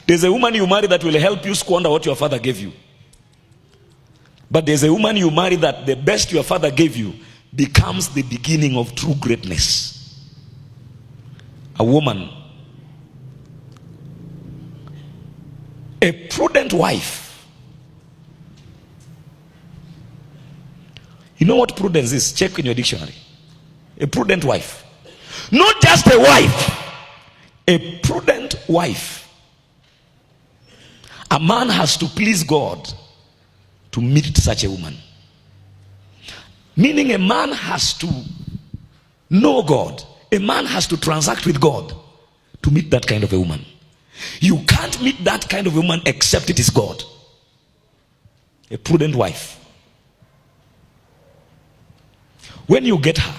There's a woman you marry that will help you squander what your father gave you. But there's a woman you marry that the best your father gave you becomes the beginning of true greatness. A woman, a prudent wife. You know what prudence is? Check in your dictionary. A prudent wife. Not just a wife. A prudent wife. A man has to please God to meet such a woman. Meaning a man has to know God. A man has to transact with God to meet that kind of a woman. You can't meet that kind of a woman except it is God. A prudent wife. When you get her,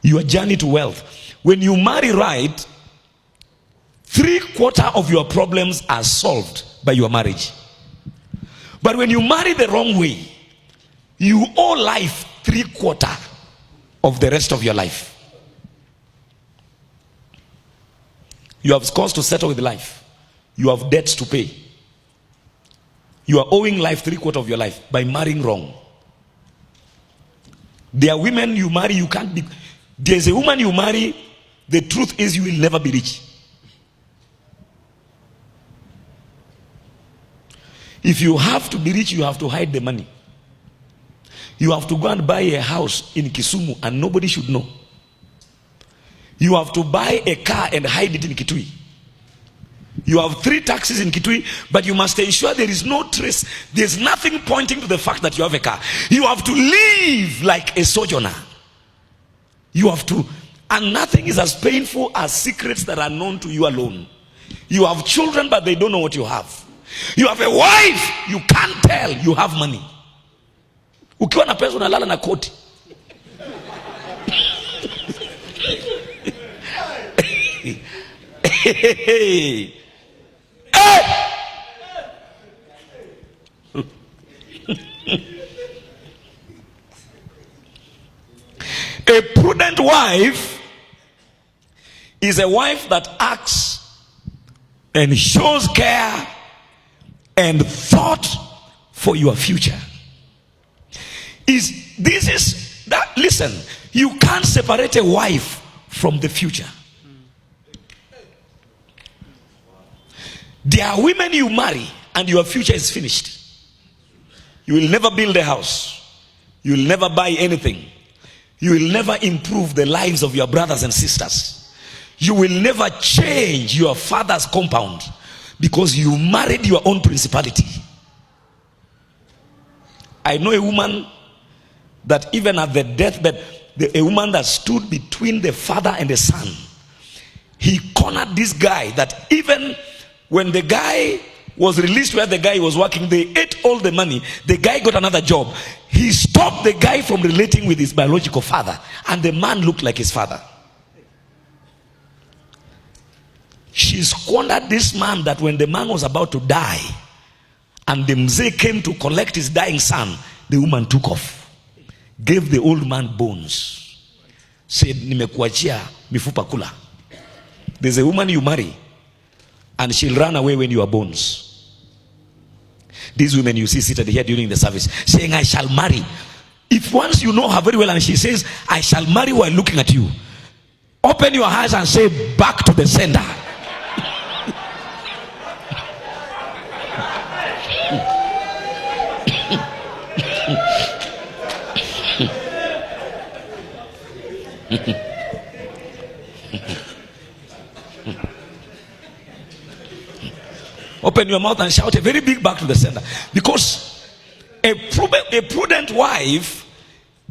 your journey to wealth. When you marry right, 3/4 of your problems are solved by your marriage. But when you marry the wrong way, you owe life 3/4 of the rest of your life. You have scores to settle with life. You have debts to pay. You are owing life 3/4 of your life by marrying wrong. There are women you marry, you can't be. There's a woman you marry, the truth is you will never be rich. If you have to be rich, you have to hide the money. You have to go and buy a house in Kisumu and nobody should know. You have to buy a car and hide it in Kitui. You have 3 taxis in Kitui, but you must ensure there is no trace. There's nothing pointing to the fact that you have a car. You have to live like a sojourner. You have to, and nothing is as painful as secrets that are known to you alone. You have children, but they don't know what you have. You have a wife, you can't tell you have money. Ukiwa na pesa unalala na koti. Hey. A prudent wife is a wife that acts and shows care and thought for your future. Listen, you can't separate a wife from the future. There are women you marry and your future is finished. You will never build a house. You will never buy anything. You will never improve the lives of your brothers and sisters. You will never change your father's compound because you married your own principality. I know a woman that even at the deathbed, a woman that stood between the father and the son. He cornered this guy that even when the guy was released where the guy was working, they ate all the money. The guy got another job. He stopped the guy from relating with his biological father, and the man looked like his father. She squandered this man that when the man was about to die and the mzee came to collect his dying son, the woman took off, gave the old man bones, said, nimekuachia mifupa kula. There's a woman you marry and she'll run away when you are bones. These women you see seated here during the service saying, I shall marry. If once you know her very well and she says, I shall marry while looking at you, open your eyes and say, back to the sender. Open your mouth and shout a very big back to the sender. Because a prudent wife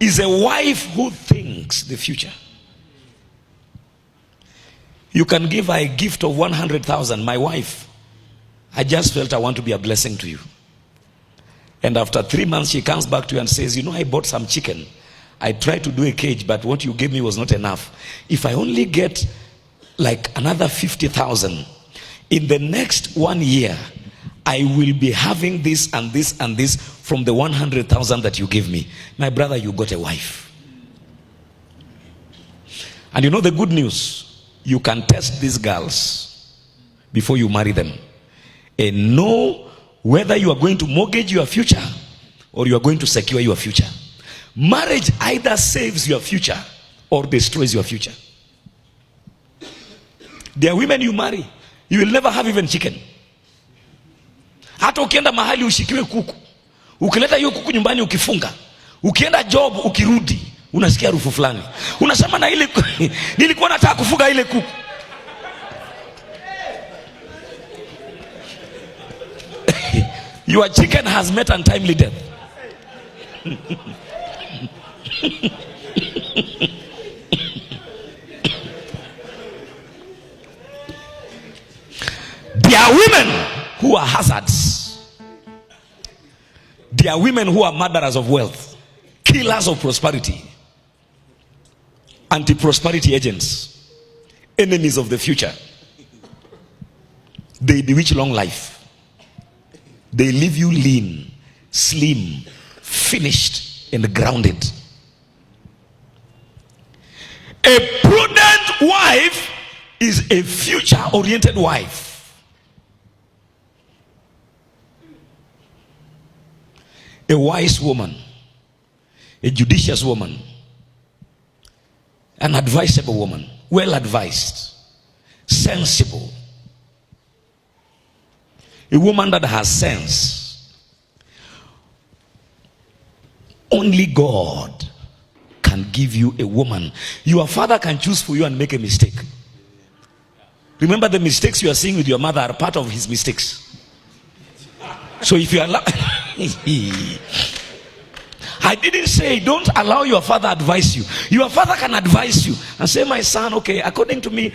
is a wife who thinks the future. You can give her a gift of 100,000. My wife, I just felt I want to be a blessing to you. And after 3 months she comes back to you and says, you know, I bought some chicken. I tried to do a cage, but what you gave me was not enough. If I only get like another 50,000, in the next 1 year, I will be having this and this and this from the 100,000 that you gave me. My brother, you got a wife. And you know the good news? You can test these girls before you marry them. and know whether you are going to mortgage your future or you are going to secure your future. Marriage either saves your future or destroys your future. There are women you marry, you will never have even chicken. Hata ukienda mahali ushikiwe kuku, ukileta hiyo kuku nyumbani ukifunga, ukienda job ukirudi, unasikia harufu fulani. Unasema na ile nilikuwa nataka kufuga ile kuku. Your chicken has met untimely death. There are women who are hazards. There are women who are murderers of wealth, killers of prosperity, anti-prosperity agents, enemies of the future. They bewitch long life. They leave you lean, slim, finished, and grounded. A prudent wife is a future-oriented wife. A wise woman, a judicious woman, an advisable woman, well advised, sensible. A woman that has sense. Only God can give you a woman. Your father can choose for you and make a mistake. Remember, the mistakes you are seeing with your mother are part of his mistakes. So if you allow I didn't say don't allow your father advise you. Your father can advise you and say, my son, okay, according to me,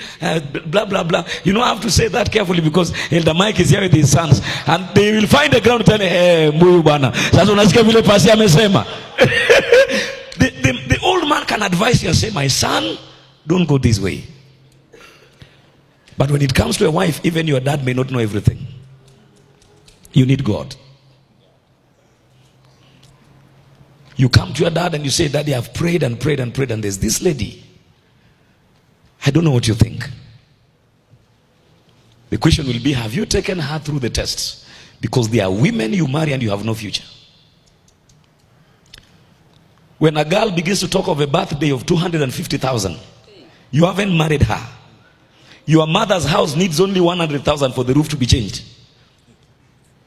blah blah blah. You know, I have to say that carefully because Elder Mike is here with his sons, and they will find a ground to tell, hey, mbuyu bana. Sasa unasikia vile pasi amesema. The old man can advise you and say, my son, don't go this way. But when it comes to a wife, even your dad may not know everything. You need God. You come to your dad and you say, Daddy, I've prayed and prayed and prayed, and there's this lady. I don't know what you think. The question will be, have you taken her through the tests? Because there are women you marry and you have no future. When a girl begins to talk of a birthday of 250,000, you haven't married her. Your mother's house needs only 100,000 for the roof to be changed.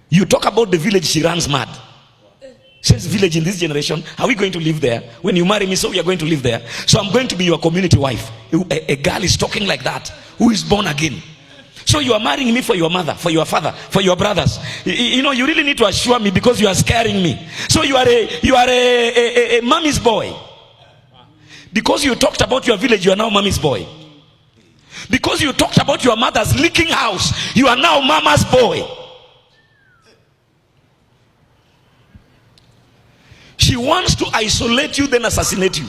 You talk about the village, she runs mad. Says, village in this generation, are we going to live there? When you marry me, so we are going to live there. So I'm going to be your community wife. A girl is talking like that, who is born again. So you are marrying me for your mother, for your father, for your brothers. You know, you really need to assure me because you are scaring me. So you are a mommy's boy. Because you talked about your village, you are now mommy's boy. Because you talked about your mother's leaking house, you are now mama's boy. She wants to isolate you, then assassinate you.